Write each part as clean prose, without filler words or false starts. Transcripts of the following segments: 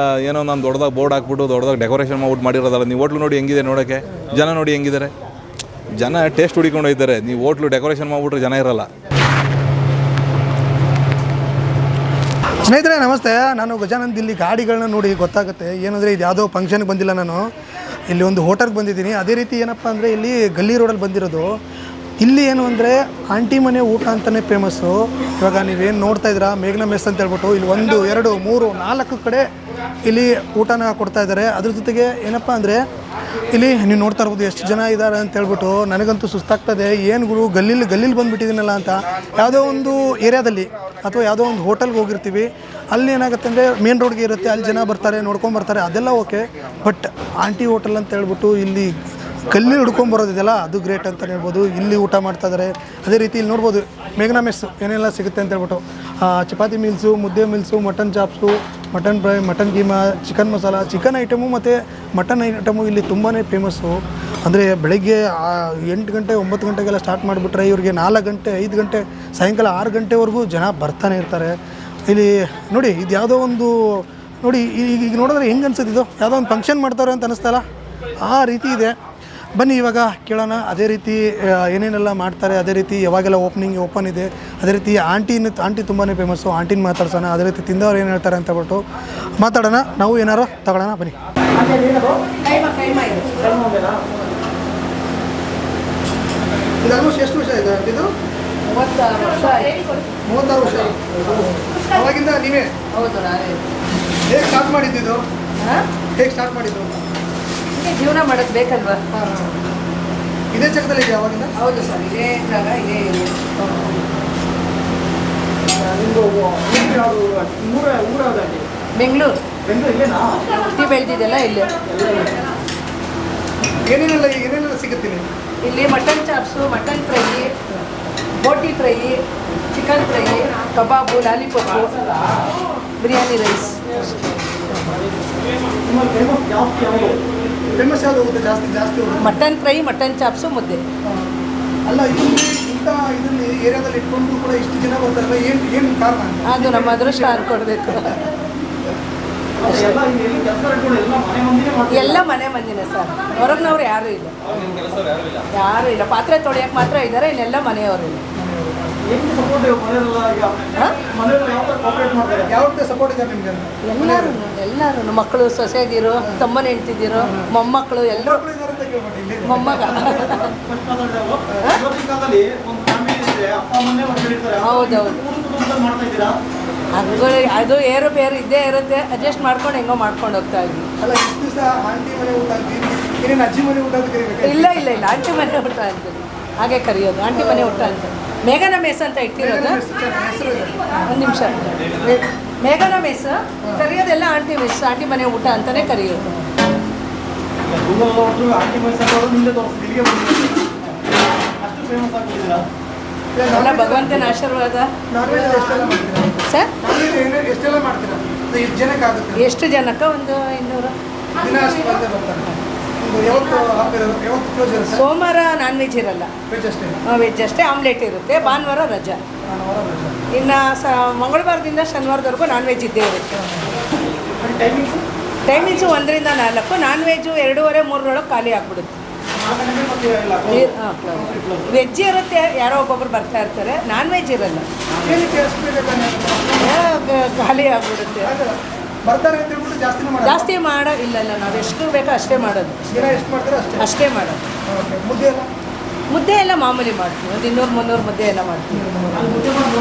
ಏನೋ ನಾನು ದೊಡ್ಡದಾಗಿ ಬೋರ್ಡ್ ಹಾಕ್ಬಿಟ್ಟು ದೊಡ್ಡದಾಗಿ ಡೆಕೋರೇಷನ್ ಮಾಡ್ಬಿಟ್ಟು ಮಾಡಿರೋದಲ್ಲ. ನೀವು ಹೋಟ್ಲು ನೋಡಿ ಹೆಂಗಿದೆ ನೋಡೋಕ್ಕೆ, ಜನ ನೋಡಿ ಹೆಂಗಿದ್ದಾರೆ, ಜನ ಟೇಸ್ಟ್ ಹುಡಿಕೊಂಡು ಹೋಗ್ತಾರೆ. ನೀವು ಹೋಟ್ಲು ಡೆಕೋರೇಷನ್ ಮಾಡಿಬಿಟ್ರೆ ಜನ ಇರಲ್ಲ. ಸ್ನೇಹಿತರೆ ನಮಸ್ತೆ, ನಾನು ಗಜಾನಂದ್. ಇಲ್ಲಿ ಗಾಡಿಗಳನ್ನ ನೋಡಿ ಗೊತ್ತಾಗುತ್ತೆ ಏನಂದರೆ ಇದು ಯಾವುದೋ ಫಂಕ್ಷನ್ಗೆ ಬಂದಿಲ್ಲ, ನಾನು ಇಲ್ಲಿ ಒಂದು ಹೋಟೆಲ್ಗೆ ಬಂದಿದ್ದೀನಿ. ಅದೇ ರೀತಿ ಏನಪ್ಪ ಅಂದರೆ ಇಲ್ಲಿ ಗಲ್ಲಿ ರೋಡಲ್ಲಿ ಬಂದಿರೋದು. ಇಲ್ಲಿ ಏನು ಅಂದರೆ ಆಂಟಿ ಮನೆ ಊಟ ಅಂತಲೇ ಫೇಮಸ್ಸು. ಇವಾಗ ನೀವೇನು ನೋಡ್ತಾ ಇದ್ದೀರಾ ಮೇಘನಾ ಮೆಸ್ ಅಂತ ಹೇಳ್ಬಿಟ್ಟು ಇಲ್ಲಿ 1 2 3 4 ಕಡೆ ಇಲ್ಲಿ ಊಟನ ಕೊಡ್ತಾ ಇದ್ದಾರೆ. ಅದ್ರ ಜೊತೆಗೆ ಏನಪ್ಪ ಅಂದರೆ ಇಲ್ಲಿ ನೀವು ನೋಡ್ತಾ ಇರ್ಬೋದು ಎಷ್ಟು ಜನ ಇದ್ದಾರೆ ಅಂತ ಹೇಳ್ಬಿಟ್ಟು. ನನಗಂತೂ ಸುಸ್ತಾಗ್ತದೆ, ಏನು ಗುರು ಗಲ್ಲಿಲಿ ಬಂದುಬಿಟ್ಟಿದ್ದೀನಲ್ಲ ಅಂತ. ಯಾವುದೋ ಒಂದು ಏರಿಯಾದಲ್ಲಿ ಅಥವಾ ಯಾವುದೋ ಒಂದು ಹೋಟೆಲ್ಗೆ ಹೋಗಿರ್ತೀವಿ, ಅಲ್ಲಿ ಏನಾಗುತ್ತೆ ಅಂದರೆ ಮೇನ್ ರೋಡ್ಗೆ ಇರುತ್ತೆ, ಅಲ್ಲಿ ಜನ ಬರ್ತಾರೆ ನೋಡ್ಕೊಂಬರ್ತಾರೆ, ಅದೆಲ್ಲ ಓಕೆ. ಬಟ್ ಆಂಟಿ ಹೋಟೆಲ್ ಅಂತ ಹೇಳ್ಬಿಟ್ಟು ಇಲ್ಲಿ ಗಲ್ಲಿ ಹುಡ್ಕೊಂಬರೋದಿದೆಯಲ್ಲ, ಅದು ಗ್ರೇಟ್ ಅಂತಲೇ ಹೇಳ್ಬೋದು. ಇಲ್ಲಿ ಊಟ ಮಾಡ್ತಾಯಿದ್ದಾರೆ. ಅದೇ ರೀತಿ ಇಲ್ಲಿ ನೋಡ್ಬೋದು ಮೇಘನಾ ಮೆಸ್ ಏನೆಲ್ಲ ಸಿಗುತ್ತೆ ಅಂತ ಹೇಳ್ಬಿಟ್ಟು. ಚಪಾತಿ ಮೀಲ್ಸು, ಮುದ್ದೆ meals, mutton chops, mutton fry, mutton keema, chicken masala, chicken item ಮತ್ತು ಮಟನ್ ಐಟಮು ಇಲ್ಲಿ ತುಂಬಾ ಫೇಮಸ್ಸು. ಅಂದರೆ ಬೆಳಗ್ಗೆ 8 ಗಂಟೆ 9 ಗಂಟೆಗೆಲ್ಲ ಸ್ಟಾರ್ಟ್ ಮಾಡಿಬಿಟ್ರೆ ಇವ್ರಿಗೆ 4 ಗಂಟೆ 5 ಗಂಟೆ ಸಾಯಂಕಾಲ 6 ಗಂಟೆವರೆಗೂ ಜನ ಬರ್ತಾನೆ ಇರ್ತಾರೆ. ಇಲ್ಲಿ ನೋಡಿ ಇದು ಯಾವುದೋ ಒಂದು ನೋಡಿ ಈಗ ನೋಡಿದ್ರೆ ಹೆಂಗೆ ಅನ್ಸುತ್ತೆ, ಇದು ಯಾವುದೋ ಒಂದು ಫಂಕ್ಷನ್ ಮಾಡ್ತಾರೆ ಅಂತ ಅನ್ನಿಸ್ತಲ್ಲ, ಆ ರೀತಿ ಇದೆ. ಬನ್ನಿ ಇವಾಗ ಕೇಳೋಣ ಅದೇ ರೀತಿ ಏನೇನೆಲ್ಲ ಮಾಡ್ತಾರೆ, ಅದೇ ರೀತಿ ಯಾವಾಗೆಲ್ಲ ಓಪನ್ ಇದೆ, ಅದೇ ರೀತಿ ಆಂಟಿ ತುಂಬಾ ಫೇಮಸ್ಸು. ಆಂಟಿನ ಮಾತಾಡ್ಸೋಣ, ಅದೇ ರೀತಿ ತಿಂದವ್ರು ಏನು ಹೇಳ್ತಾರೆ ಅಂತ ಹೇಳ್ಬಿಟ್ಟು ಮಾತಾಡೋಣ. ನಾವು ಏನಾರು ತಗೊಳ್ಳೋಣ ಬನ್ನಿ. ಇದು ಆಲ್ಮೋಸ್ಟ್ ಎಷ್ಟು ವರ್ಷ ಇದೆ ಇದು? 36 ವರ್ಷ. ಅವಾಗಿಂದ ನೀವೇ? ಹೌದು, ನಾವೇ. ಹೇಗೆ ಸ್ಟಾರ್ಟ್ ಮಾಡಿದ್ದು? ಹೇಗೆ ಸ್ಟಾರ್ಟ್ ಮಾಡಿದ್ದು? ಜೀವನ ಮಾಡೋದು ಬೇಕಲ್ವಾ. ಇದೇ ಜಾಗದಲ್ಲಿ ಇದೆ ಅವಾಗಿಂದ? ಹೌದು ಸರ್, ಇದೇ ಜಾಗ, ಇದೇ ಬೆಂಗಳೂರು. ಹುಟ್ಟಿ ಬೆಳೆದಿದ್ದೆಲ್ಲ ಇಲ್ಲಿ. ಏನೇನೆಲ್ಲ ಸಿಗುತ್ತೆ ಇಲ್ಲಿ? Mutton chops, mutton fry, boti fry, chicken fry, ಕಬಾಬು, ಲಾಲಿಪಾಪು, ಬಿರಿಯಾನಿ ರೈಸ್. ಫೇಮಸ್ ಯಾವುದು ಹೋಗುತ್ತೆ ಜಾಸ್ತಿ ಮಟನ್ ಫ್ರೈ, ಮಟನ್ ಚಾಪ್ಸು, ಮುದ್ದೆ. ಅಲ್ಲ, ಇಂಥ ಇದರಲ್ಲಿ ಏರಿಯಾದಲ್ಲಿ ಇಟ್ಕೊಂಡು ಕೂಡ ಇಷ್ಟು ಜನ ಬರ್ತಾರಲ್ಲ, ಏನು ಕಾರಣ? ಅದು ನಮ್ಮ ಅದೃಷ್ಟ ಅನ್ಕೊಡ್ಬೇಕು. ಎಲ್ಲ ಮನೆ ಮಂದಿನೇ ಸರ್, ಹೊರಗಿನವ್ರು ಯಾರೂ ಇಲ್ಲ. ಪಾತ್ರೆ ತೊಳೆಯಕ್ಕೆ ಮಾತ್ರ ಇದ್ದಾರೆ, ಇನ್ನೆಲ್ಲ ಮನೆಯವರು ಇಲ್ಲ. ಎಲ್ಲರೂ ಮಕ್ಕಳು, ಸೊಸೆದಿರು, ತಮ್ಮನ ಹೆಂಡ್ತಿದಿರು, ಮೊಮ್ಮಕ್ಕಳು, ಎಲ್ಲರೂ. ಮೊಮ್ಮಗ. ಹೌದೌದು. ಹಂಗೆ ಅದು ಏರುಪೇರು ಇದ್ದೇ ಇರುತ್ತೆ, ಅಡ್ಜಸ್ಟ್ ಮಾಡ್ಕೊಂಡು ಹೆಂಗೋ ಮಾಡ್ಕೊಂಡು ಹೋಗ್ತಾ ಇದ್ವಿ. ಇಲ್ಲ ಆಂಟಿ ಮನೆ ಊಟ ಅಂತ ಹಾಗೆ ಕರೆಯೋದು, ಆಂಟಿ ಮನೆ ಊಟ ಅಂತ. ಮೇಘನಾ ಮೆಸ್ ಅಂತ ಇಟ್ಟಿರೋದು. ಒಂದು ನಿಮಿಷ. ಮೇಘನಾ ಮೆಸ್ ಕರೆಯೋದೆಲ್ಲ ಆಂಟಿ ಮೆಸ್, ಆಂಟಿ ಮನೆ ಊಟ ಅಂತಲೇ ಕರೆಯೋದು. ಎಲ್ಲ ಭಗವಂತನ ಆಶೀರ್ವಾದ ಸರ್. ಎಷ್ಟು ಜನಕ್ಕೆ? ಒಂದು 200. ಸೋಮವಾರ ನಾನ್ ವೆಜ್ ಇರಲ್ಲ, ವೆಜ್ ಅಷ್ಟೇ. ಆಮ್ಲೆಟ್ ಇರುತ್ತೆ. ಭಾನುವಾರ ರಜಾ. ಇನ್ನು ಮಂಗಳವಾರದಿಂದ ಶನಿವಾರದವರೆಗೂ ನಾನ್ ವೆಜ್ ಇದ್ದೇ ಇರುತ್ತೆ. ಟೈಮಿಂಗ್ಸು 1 ರಿಂದ 4. ನಾನ್ ವೆಜ್ಜು 2:30 3 ಖಾಲಿ ಆಗ್ಬಿಡುತ್ತೆ. ವೆಜ್ ಇರುತ್ತೆ, ಯಾರೋ ಒಬ್ಬೊಬ್ರು ಬರ್ತಾ ಇರ್ತಾರೆ. ನಾನ್ ವೆಜ್ ಇರಲ್ಲ, ಖಾಲಿ ಆಗ್ಬಿಡುತ್ತೆ. ಜಾಸ್ತಿ ಮಾಡೋ ಇಲ್ಲ, ನಾವು ಎಷ್ಟು ಬೇಕೋ ಅಷ್ಟೇ ಮಾಡೋದು. ಅಷ್ಟೇ ಮಾಡೋದು. ಮುದ್ದೆ ಎಲ್ಲ ಮಾಮೂಲಿ ಮಾಡ್ತೀವಿ, ಒಂದು 200-300 ಮುದ್ದೆ ಎಲ್ಲ ಮಾಡ್ತೀವಿ.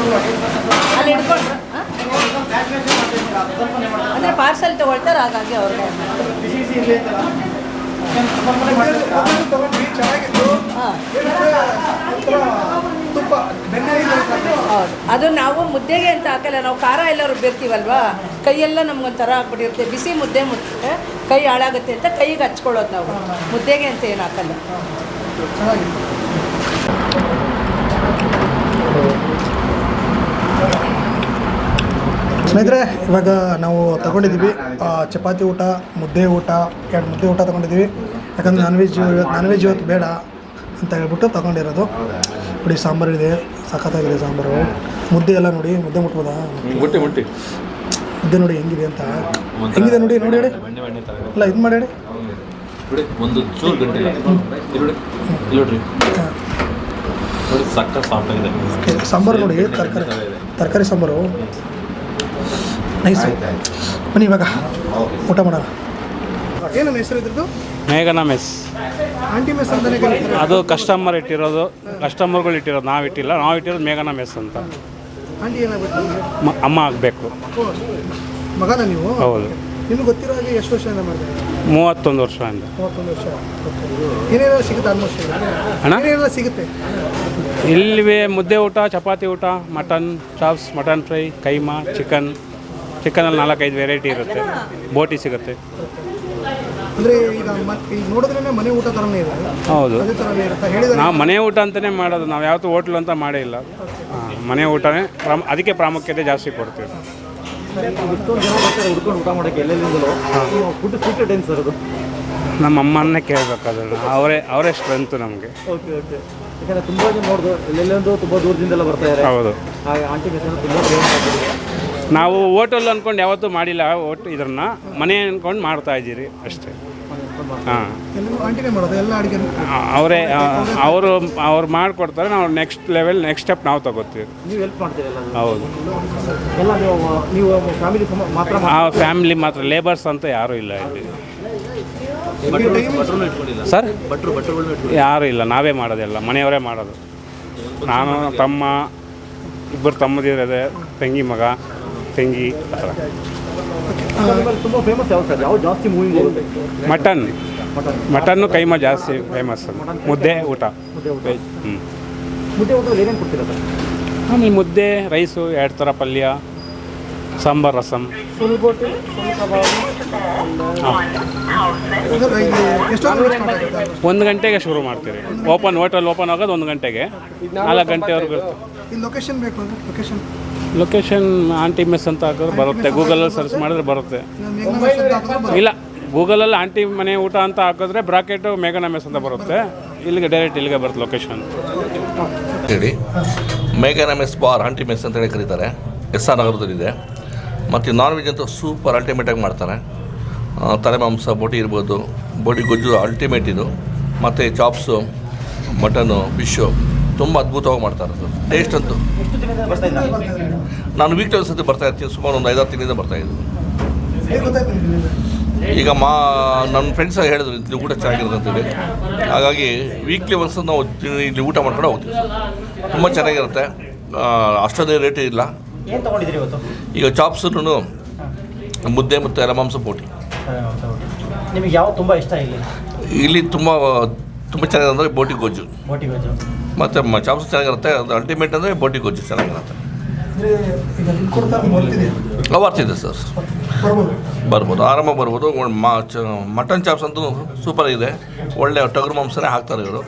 ಅಲ್ಲಿ ಹಿಡ್ಕೊಂಡ್ರೆ ಅಂದರೆ ಪಾರ್ಸಲ್ ತೊಗೊಳ್ತಾರೆ, ಹಾಗಾಗಿ ಅವ್ರಿಗೆ. ಹೌದು, ಅದು ನಾವು ಮುದ್ದೆಗೆ ಅಂತ ಹಾಕಲ್ಲ, ನಾವು ಖಾರ ಎಲ್ಲ ರುಬ್ಬಿರ್ತೀವಲ್ವಾ, ಕೈಯೆಲ್ಲ ನಮ್ಗೊಂಥರ ಆಗ್ಬಿಟ್ಟಿರುತ್ತೆ. ಬಿಸಿ ಮುದ್ದೆ ಮುಟ್ಟೆ ಕೈ ಹಾಳಾಗುತ್ತೆ ಅಂತ ಕೈಗೆ ಹಚ್ಕೊಳ್ಳೋದು ನಾವು, ಮುದ್ದೆಗೆ ಅಂತ ಏನು ಹಾಕಲ್ಲ. ಸ್ನೇಹಿತರೆ, ಇವಾಗ ನಾವು ತಗೊಂಡಿದ್ದೀವಿ ಚಪಾತಿ ಊಟ, ಮುದ್ದೆ ಊಟ, 2 ಮುದ್ದೆ ಊಟ ತೊಗೊಂಡಿದ್ದೀವಿ. ಯಾಕಂದರೆ ನಾನ್ ವೆಜ್ ಇವತ್ತು ಬೇಡ ಅಂತ ಹೇಳ್ಬಿಟ್ಟು ತೊಗೊಂಡಿರೋದು. ನೋಡಿ ಸಾಂಬಾರು ಇದೆ, ಸಖತ್ತಾಗಿದೆ ಸಾಂಬಾರು. ಮುದ್ದೆ ಎಲ್ಲ ನೋಡಿ, ಮುದ್ದೆ ಮುಟ್ಬೋದಾ? ಮುದ್ದೆ ನೋಡಿ ಹೆಂಗಿದೆ ಅಂತ. ಹೆಂಗಿದೆ ನೋಡಿ ನೋಡಿ ಹೇಳಿ. ಅಲ್ಲ ಇದು ಮಾಡಿ ಹೇಳಿ. ಒಂದು ಚೂರು ಗಂಟೆ ನೋಡಿ ನೋಡಿ ಸಕ್ಕ ಸಾಫ್ಟ್ ಆಗಿದೆ. ಸಾಂಬಾರು ನೋಡಿ, ತರಕಾರಿ ಸಾಂಬಾರು ನೈಸ್. ಬನ್ನಿ ಇವಾಗ ಊಟ ಮಾಡೋಣ. ಏನು ಹೆಸರು ಇದ್ರದ್ದು? ಮೇಘನಾ ಮೆಸ್. ಆಂಟಿ ಮೆಸ್ ಅಂತಲೇ ಕರೀತಾರೆ. ಅದು ಕಸ್ಟಮರ್ ಇಟ್ಟಿರೋದು, ಕಸ್ಟಮರ್ಗಳು ಇಟ್ಟಿರೋದು, ನಾವು ಇಟ್ಟಿರೋದು ಮೇಘನಾ ಮೆಸ್ ಅಂತ. ಆಂಟಿ ಏನಾಗಬೇಕು? ಅಮ್ಮ ಆಗಬೇಕು. ಮಗನ ನೀವು? ಹೌದು. ನಿಮ್ಗೆ ಗೊತ್ತಿರೋ ಹಾಗೆ ಎಷ್ಟು ವರ್ಷದಿಂದ ಮಾಡ್ತಾರೆ? 31 ವರ್ಷದಿಂದ. 31 ವರ್ಷ. ಏನೇನೆಲ್ಲ ಸಿಗುತ್ತೆ ಆಲ್ಮೋಸ್ಟ್? ಅಣ್ಣ ಏನೇನೆಲ್ಲ ಸಿಗುತ್ತೆ ಇಲ್ಲಿವೆ? ಮುದ್ದೆ ಊಟ, ಚಪಾತಿ ಊಟ, mutton chops, mutton fry, keema, ಚಿಕನಲ್ಲಿ 4-5 ವೆರೈಟಿ ಇರುತ್ತೆ. ಬೋಟಿ ಸಿಗುತ್ತೆ. ಅಂದರೆ ಈಗ ಈಗ ನೋಡಿದ್ರೇ ಮನೆ ಊಟ ಥರನೇ ಇದೆ. ಹೌದು, ಅದೇ ಥರನೇ ಇರುತ್ತೆ ಹೇಳಿದ್ರೆ. ನಾವು ಮನೆ ಊಟ ಅಂತಲೇ ಮಾಡೋದು. ನಾವು ಯಾವತ್ತೂ ಹೋಟ್ಲು ಅಂತ ಮಾಡೇ ಇಲ್ಲ. ಮನೆ ಊಟನೇ ಅದಕ್ಕೆ ಪ್ರಾಮುಖ್ಯತೆ ಜಾಸ್ತಿ ಕೊಡ್ತೀವಿ. ಇಷ್ಟೊಂದು ಜನ ಬರ್ತಾರೆ ಹುಡ್ಕೊಂಡು ಊಟ ಮಾಡೋಕ್ಕೆ ಎಲ್ಲೆಲ್ಲಿಂದಲೋ. ಫುಡ್ ಸೀಕ್ರೆಟ್ ಏನು ಸರ್ ಅದು? ನಮ್ಮ ಅಮ್ಮನ್ನೇ ಕೇಳಬೇಕು ಅದನ್ನು. ಅವರೇ ಸ್ಟ್ರೆಂತು ನಮಗೆ. ಓಕೆ ಯಾಕಂದರೆ ತುಂಬ ಜನ ನೋಡ್ದು ಎಲ್ಲೆಲ್ಲೊಂದು ತುಂಬ ದೂರದಿಂದೆಲ್ಲ ಬರ್ತಾ ಇದ್ದಾರೆ. ಹೌದು. ಹಾಗೆ ಆಂಟಿ ಮೆಸ್ ತುಂಬ ಫೇಮಸ್ ಆಗಿದೆ. ನಾವು ಹೋಟೆಲ್ ಅಂದ್ಕೊಂಡು ಯಾವತ್ತೂ ಮಾಡಿಲ್ಲ. ಇದನ್ನು ಮನೆ ಅಂದ್ಕೊಂಡು ಮಾಡ್ತಾ ಇದ್ದೀರಿ ಅಷ್ಟೇ. ಹಾಂ, ಆಂಟಿನೇ ಮಾಡೋದು ಎಲ್ಲ ಅಡುಗೆ. ಅವ್ರು ಮಾಡಿಕೊಡ್ತಾರೆ. ನಾವು ನೆಕ್ಸ್ಟ್ ಸ್ಟೆಪ್ ನಾವು ತಗೋತೀವಿ. ನೀವು ಹೆಲ್ಪ್ ಮಾಡ್ತೀರಲ್ಲ? ಹೌದು. ಎಲ್ಲ ನೀವು ಫ್ಯಾಮಿಲಿ ಮಾತ್ರ? ಫ್ಯಾಮಿಲಿ ಮಾತ್ರ, ಲೇಬರ್ಸ್ ಅಂತ ಯಾರೂ ಇಲ್ಲ ಇಲ್ಲಿ. ಸರ್ ಯಾರೂ ಇಲ್ಲ, ನಾವೇ ಮಾಡೋದೆಲ್ಲ, ಮನೆಯವರೇ ಮಾಡೋದು. ನಾನು ತಮ್ಮ, ಇಬ್ಬರು ತಮ್ಮದಿರದೆ, ತಂಗಿ ಮಗ, ತಂಗಿ ಆ ಥರ. ತುಂಬ ಫೇಮಸ್ ಯಾವ ಸರ್? ಯಾವ ಜಾಸ್ತಿ ಮೂವಿಂಗ್ ಹೋಗುತ್ತೆ? ಮಟನ್ನು ಕೈಮಾ ಜಾಸ್ತಿ ಫೇಮಸ್. ಮುದ್ದೆ ಊಟ. ಮುದ್ದೆ ಊಟದಲ್ಲಿ ಏನೇನು ಕೊಡ್ತೀರಾ ಸರ್? ಆಮೇಲೆ ಮುದ್ದೆ, ರೈಸು, 2 ಥರ ಪಲ್ಯ, ಸಾಂಬಾರ್, ರಸಮ್. ಒಂದು ಗಂಟೆಗೆ ಶುರು ಮಾಡ್ತೀರಿ. ಹೋಟೆಲ್ ಓಪನ್ ಆಗೋದು 1 ಗಂಟೆಗೆ. 4 ಗಂಟೆವರೆಗೂ ಇರುತ್ತೆ. ಲೊಕೇಶನ್ ಬೇಕು ಅಂದ್ರೆ ಲೊಕೇಶನ್ ಆಂಟಿ ಮೆಸ್ ಅಂತ ಹಾಕಿದ್ರೆ ಬರುತ್ತೆ. ಗೂಗಲಲ್ಲಿ ಸರ್ಚ್ ಮಾಡಿದ್ರೆ ಬರುತ್ತೆ. ಇಲ್ಲ, ಗೂಗಲಲ್ಲಿ ಆಂಟಿ ಮನೆ ಊಟ ಅಂತ ಹಾಕಿದ್ರೆ ಬ್ರಾಕೆಟು ಮೇಘನಾ ಮೆಸ್ ಅಂತ ಬರುತ್ತೆ. ಇಲ್ಲಿಗೆ ಡೈರೆಕ್ಟ್ ಇಲ್ಲಿಗೆ ಬರುತ್ತೆ ಲೊಕೇಶನ್. ಹೇಳಿ, ಮೇಘನಾ ಮೆಸ್ ಬಾರ್ ಆಂಟಿ ಮೆಸ್ ಅಂತೇಳಿ ಕರೀತಾರೆ. SR ನಗರದಲ್ಲಿದೆ. ಮತ್ತು ನಾನ್ ವೆಜ್ ಅಂತೂ ಸೂಪರ್ ಅಲ್ಟಿಮೇಟಾಗಿ ಮಾಡ್ತಾರೆ. ತಲೆ ಮಾಂಸ, ಬೋಟಿ ಇರ್ಬೋದು, ಬೋಟಿ ಗೊಜ್ಜು ಅಲ್ಟಿಮೇಟ್ ಇದು. ಮತ್ತು ಚಾಪ್ಸು, ಮಟನು, ಫಿಶ್ಶು ತುಂಬ ಅದ್ಭುತವಾಗಿ ಮಾಡ್ತಾರೆ ಸರ್. ಟೇಸ್ಟ್ ಅಂತೂ ನಾನು ವೀಕ್ಲಿ ಒಂದು ಸತಿ ಬರ್ತಾಯಿರ್ತೀನಿ. ಸುಮಾರು ಒಂದು 5-6 ತಿಂಗಳಿಂದ ಬರ್ತಾಯಿದ್ದೀನಿ. ಈಗ ನನ್ನ ಫ್ರೆಂಡ್ಸ್ ಹೇಳಿದ್ರು ಇಲ್ಲಿ ಊಟ ಚೆನ್ನಾಗಿರುತ್ತೆ ಅಂತೇಳಿ. ಹಾಗಾಗಿ ವೀಕ್ಲಿ ಒಂದ್ಸತಿ ನಾವು ಇಲ್ಲಿ ಊಟ ಮಾಡ್ಕೊಂಡು ಹೋಗ್ತೀವಿ ಸರ್. ತುಂಬ ಚೆನ್ನಾಗಿರುತ್ತೆ. ಅಷ್ಟೊಂದೇ ರೇಟ್ ಇಲ್ಲ. ಏನು ತೊಗೊಂಡಿದ್ದೀರಿ ಇವತ್ತು? ಈಗ ಚಾಪ್ಸೂ, ಮುದ್ದೆ ಮತ್ತು ಎಲೆ ಮಾಂಸ, ಬೋಟಿ. ನಿಮಗೆ ಯಾವ ತುಂಬ ಇಷ್ಟ ಇಲ್ಲಿ ತುಂಬ ಚೆನ್ನಾಗಿದೆ ಅಂದರೆ ಬೋಟಿ ಗೊಜ್ಜು ಮತ್ತು ಚಾಪ್ಸ್ ಚೆನ್ನಾಗಿರುತ್ತೆ. ಅದು ಅಲ್ಟಿಮೇಟ್ ಅಂದರೆ ಬೋಟಿ ಗೊಜ್ಜು ಚೆನ್ನಾಗಿರುತ್ತೆ. ಬರ್ತಿದೆ ಸರ್, ಬರ್ಬೋದು, ಆರಾಮಾಗಿ ಬರ್ಬೋದು. ಮಟನ್ ಚಾಪ್ಸ್ ಅಂತೂ ಸೂಪರ್ ಇದೆ. ಒಳ್ಳೆ ಟಗರು ಮಾಂಸನೇ ಹಾಕ್ತಾರೆ ಇವರು.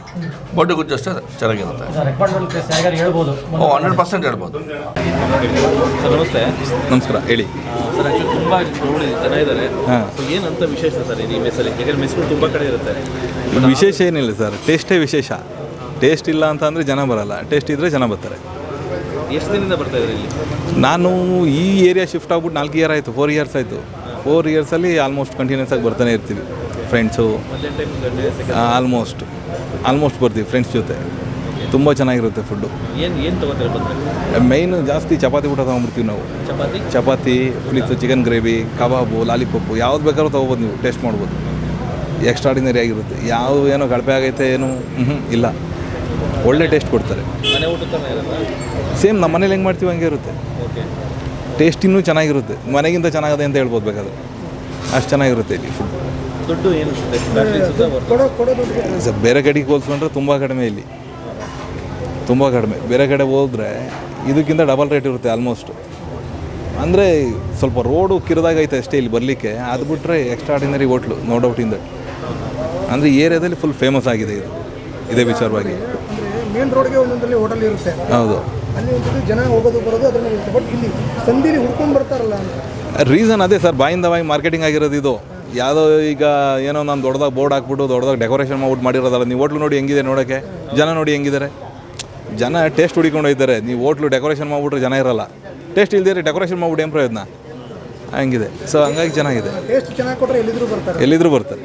ಬೋಟಿ ಗೊಜ್ಜು ಅಷ್ಟೇ ಚೆನ್ನಾಗಿರುತ್ತೆ. 100% ಹೇಳ್ಬೋದು. ಸರ್ ನಮಸ್ತೆ. ನಮಸ್ಕಾರ, ಹೇಳಿ ಸರ್. ಆ್ಯಕ್ಚುಲಿ ತುಂಬ ನೋಡಿ ಜನ ಇದ್ದಾರೆ. ಸೊ ಏನಂತ ವಿಶೇಷ ಸರ್ ಈ ಮೆಸ್ಸಲ್ಲಿ? ಯಾಕಂದರೆ ಮೆಸ್ಗಳು ತುಂಬ ಕಡೆ ಇರುತ್ತೆ. ವಿಶೇಷ ಏನಿಲ್ಲ ಸರ್, ಟೇಸ್ಟೇ ವಿಶೇಷ. ಟೇಸ್ಟ್ ಇಲ್ಲ ಅಂತ ಅಂದರೆ ಜನ ಬರಲ್ಲ, ಟೇಸ್ಟ್ ಇದ್ದರೆ ಜನ ಬರ್ತಾರೆ. ಎಷ್ಟು ದಿನದಿಂದ ಬರ್ತಾ ಇದ್ದಾರೆ ಇಲ್ಲಿ? ನಾನು ಈ ಏರಿಯಾ ಶಿಫ್ಟ್ ಆಗ್ಬಿಟ್ಟು 4 ಇಯರ್ ಆಯಿತು, 4 ಇಯರ್ಸ್ ಆಯಿತು. 4 ಇಯರ್ಸಲ್ಲಿ ಆಲ್ಮೋಸ್ಟ್ ಕಂಟಿನ್ಯೂಸ್ ಆಗಿ ಬರ್ತಾನೆ ಇರ್ತೀವಿ. ಫ್ರೆಂಡ್ಸು ಆಲ್ಮೋಸ್ಟ್ ಬರ್ತೀವಿ ಫ್ರೆಂಡ್ಸ್ ಜೊತೆ. ತುಂಬ ಚೆನ್ನಾಗಿರುತ್ತೆ ಫುಡ್ಡು. ಏನು ತೊಗೋತಾರೆ ಬಂದರೆ? ಮೈನು ಜಾಸ್ತಿ ಚಪಾತಿ ಊಟ ತೊಗೊಂಡ್ಬಿಡ್ತೀವಿ ನಾವು. Chapati please chicken gravy, kebab, lollipop ಯಾವ್ದು ಬೇಕಾದ್ರೂ ತೊಗೋಬೋದು. ನೀವು ಟೇಸ್ಟ್ ಮಾಡ್ಬೋದು. ಎಕ್ಸ್ಟ್ರಾಡಿನರಿ ಆಗಿರುತ್ತೆ. ಯಾವುದು ಏನೋ ಕಳಪೆ ಆಗೈತೆ ಏನು ಇಲ್ಲ, ಒಳ್ಳೆ ಟೇಸ್ಟ್ ಕೊಡ್ತಾರೆ. ಮನೆ ಊಟ ಸೇಮ್ ನಮ್ಮ ಮನೇಲಿ ಹೆಂಗೆ ಮಾಡ್ತೀವಿ ಹಂಗೆ ಇರುತ್ತೆ. ಟೇಸ್ಟ್ ಇನ್ನೂ ಚೆನ್ನಾಗಿರುತ್ತೆ, ಮನೆಗಿಂತ ಚೆನ್ನಾಗಿದೆ ಅಂತ ಹೇಳ್ಬೋದು ಬೇಕಾದ್ರೆ. ಅಷ್ಟು ಚೆನ್ನಾಗಿರುತ್ತೆ ಇಲ್ಲಿ ಫುಡ್. ದುಡ್ಡು ಏನು ಬೇರೆ ಕಡೆಗೆ ಹೋಲಿಸ್ಕೊಂಡ್ರೆ ತುಂಬ ಕಡಿಮೆ ಇಲ್ಲಿ, ತುಂಬ ಕಡಿಮೆ. ಬೇರೆ ಕಡೆ ಹೋದ್ರೆ ಇದಕ್ಕಿಂತ ಡಬಲ್ ರೇಟ್ ಇರುತ್ತೆ ಆಲ್ಮೋಸ್ಟ್. ಅಂದರೆ ಸ್ವಲ್ಪ ರೋಡು ಕಿರಿದಾಗೈತೆ ಅಷ್ಟೇ ಇಲ್ಲಿ ಬರಲಿಕ್ಕೆ. ಅದು ಬಿಟ್ಟರೆ extraordinary hotel, no doubt in that. ಅಂದರೆ ಏರಿಯಾದಲ್ಲಿ ಫುಲ್ ಫೇಮಸ್ ಆಗಿದೆ ಇದೇ ವಿಚಾರವಾಗಿ. ಮೇನ್ ರೋಡ್ಗೆ ಒಂದೊಂದರಲ್ಲಿ ಹೋಟೆಲ್ ಇರುತ್ತೆ. ಹೌದು, ಅಲ್ಲಿ ಒಂದ್ಸತಿ ಜನ ಹೋಗೋದು ಬರೋದು ಅದರಲ್ಲಿ ಇರುತ್ತೆ. ಬಟ್ ಇಲ್ಲಿ ಸಂದಿಲಿ ಹುಡ್ಕೊಂಡು ಬರ್ತಾರಲ್ಲ ಅಂತ ರೀಸನ್ ಅದೇ ಸರ್, ಬಾಯಿಂದ ಬಾಯಿ ಮಾರ್ಕೆಟಿಂಗ್ ಆಗಿರೋದು ಇದು. ಯಾವುದೋ ಈಗ ಏನೋ ನಾನು ದೊಡ್ಡದಾಗಿ ಬೋರ್ಡ್ ಹಾಕ್ಬಿಟ್ಟು ದೊಡ್ಡದಾಗಿ ಡೆಕೋರೇಷನ್ ಮಾಡ್ಬಿಟ್ಟು ಮಾಡಿರೋದಲ್ಲ. ನೀವು ಹೋಟ್ಲು ನೋಡಿ ಹೆಂಗಿದೆ ನೋಡೋಕ್ಕೆ, ಜನ ನೋಡಿ ಹೆಂಗಿದ್ದಾರೆ. ಜನ ಟೇಸ್ಟ್ ಹುಡಿಕೊಂಡು ಹೋಗ್ತಾರೆ. ನೀವು ಹೋಟ್ಲು ಡೆಕೋರೇಷನ್ ಮಾಡಿಬಿಟ್ರೆ ಜನ ಇರೋಲ್ಲ. ಟೇಸ್ಟ್ ಇಲ್ದಿದ್ರೆ ಡೆಕೋರೇಷನ್ ಮಾಡ್ಬಿಟ್ಟು ಏನು ಪ್ರಯೋಜನ? ಹಂಗಿದೆ. ಸೊ ಹಂಗಾಗಿ ಚೆನ್ನಾಗಿದೆ. ಟೇಸ್ಟ್ ಚೆನ್ನಾಗಿ ಕೊಟ್ಟರೆ ಎಲ್ಲಿದ್ರು ಬರ್ತಾರೆ. ಎಲ್ಲಿದ್ದರೂ ಬರ್ತಾರೆ.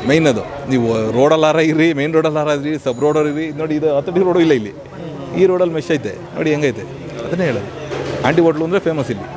ಮೈನ್ ಅದು ನೀವು ರೋಡಲ್ಲಾರ ಇರಿ, ಮೇನ್ ರೋಡಲ್ಲಾರ ಇರಿ, ಸಬ್ ರೋಡಲ್ಲಿ ಇರಿ. ನೋಡಿ ಇದು ಹತ್ತಡಿ ರೋಡು ಇಲ್ಲ ಇಲ್ಲಿ. ಈ ರೋಡಲ್ಲಿ ಮೆಶ್ ಐತೆ ನೋಡಿ ಹೆಂಗೈತೆ, ಅದನ್ನೇ ಹೇಳೋದು. ಆಂಟಿ ಹೋಟ್ಲು ಅಂದರೆ ಫೇಮಸ್ ಇಲ್ಲಿ.